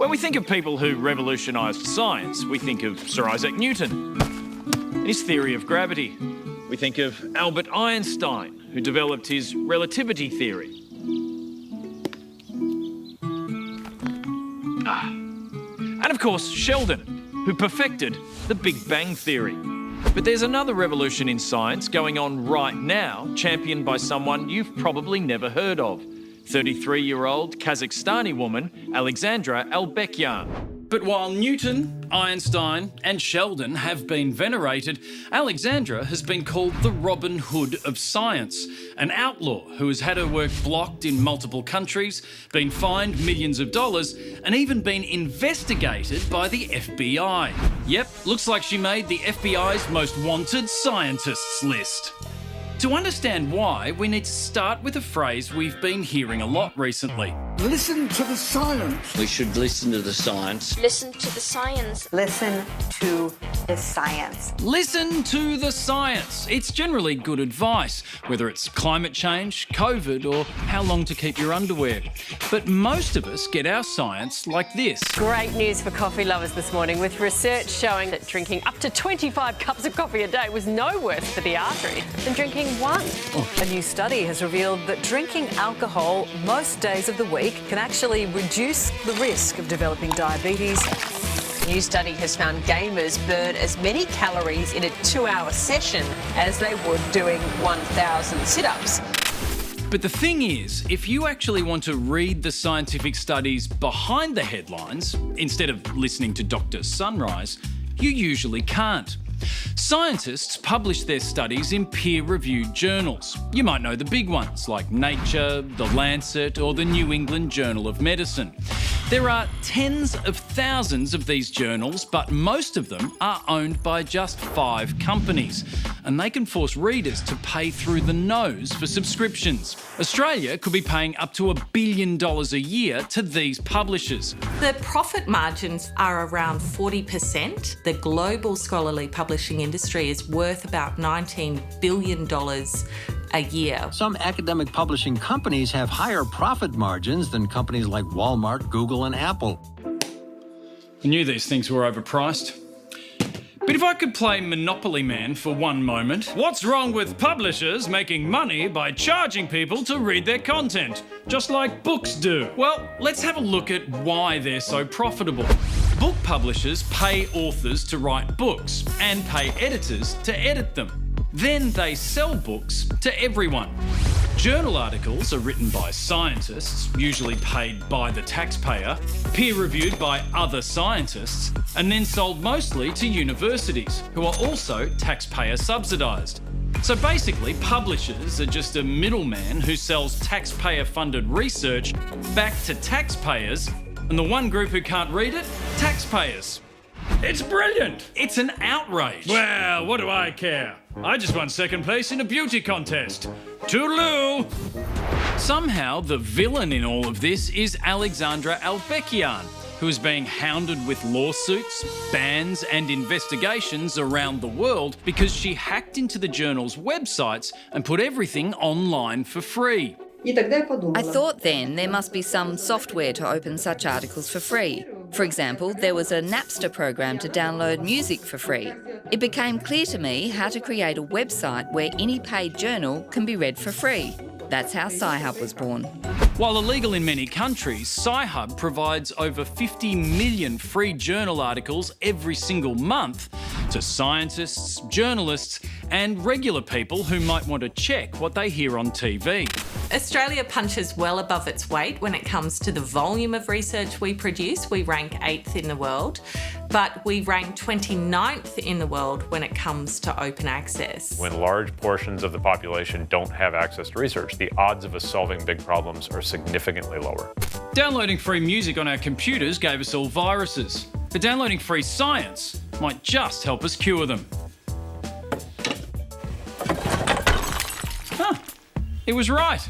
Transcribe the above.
When we think of people who revolutionised science, we think of Sir Isaac Newton and his theory of gravity. We think of Albert Einstein, who developed his relativity theory. And of course, Sheldon, who perfected the Big Bang Theory. But there's another revolution in science going on right now, championed by someone you've probably never heard of. 33-year-old Kazakhstani woman, Alexandra Elbakyan. But while Newton, Einstein and Sheldon have been venerated, Alexandra has been called the Robin Hood of science, an outlaw who has had her work blocked in multiple countries, been fined millions of dollars and even been investigated by the FBI. Yep, looks like she made the FBI's most wanted scientists list. To understand why, we need to start with a phrase we've been hearing a lot recently. Listen to the science. We should listen to the science. Listen to the science. Listen to the science. Listen to the science. It's generally good advice, whether it's climate change, COVID, or how long to keep your underwear. But most of us get our science like this. Great news for coffee lovers this morning, with research showing that drinking up to 25 cups of coffee a day was no worse for the artery than drinking one. A new study has revealed that drinking alcohol most days of the week can actually reduce the risk of developing diabetes. A new study has found gamers burn as many calories in a 2-hour session as they would doing 1,000 sit-ups. But the thing is, if you actually want to read the scientific studies behind the headlines, instead of listening to Dr. Sunrise, you usually can't. Scientists publish their studies in peer-reviewed journals. You might know the big ones like Nature, The Lancet or the New England Journal of Medicine. There are tens of thousands of these journals, but most of them are owned by just 5 companies, and they can force readers to pay through the nose for subscriptions. Australia could be paying up to $1 billion a year to these publishers. The profit margins are around 40%. The global scholarly publishing industry is worth about $19 billion a year. Some academic publishing companies have higher profit margins than companies like Walmart, Google, and Apple. I knew these things were overpriced. But if I could play Monopoly Man for one moment, what's wrong with publishers making money by charging people to read their content, just like books do? Well, let's have a look at why they're so profitable. Book publishers pay authors to write books and pay editors to edit them. Then they sell books to everyone. Journal articles are written by scientists, usually paid by the taxpayer, peer-reviewed by other scientists, and then sold mostly to universities, who are also taxpayer subsidised. So basically, publishers are just a middleman who sells taxpayer-funded research back to taxpayers, and the one group who can't read it, taxpayers. It's brilliant! It's an outrage. Well, what do I care? I just won second place in a beauty contest. Toodaloo! Somehow, the villain in all of this is Alexandra Elbakyan, who is being hounded with lawsuits, bans and investigations around the world because she hacked into the journal's websites and put everything online for free. I thought then there must be some software to open such articles for free. For example, there was a Napster program to download music for free. It became clear to me how to create a website where any paid journal can be read for free. That's how Sci-Hub was born. While illegal in many countries, Sci-Hub provides over 50 million free journal articles every single month to scientists, journalists and regular people who might want to check what they hear on TV. Australia punches well above its weight when it comes to the volume of research we produce. We rank 8th in the world, but we rank 29th in the world when it comes to open access. When large portions of the population don't have access to research, the odds of us solving big problems are significantly lower. Downloading free music on our computers gave us all viruses, but downloading free science might just help us cure them. It was right.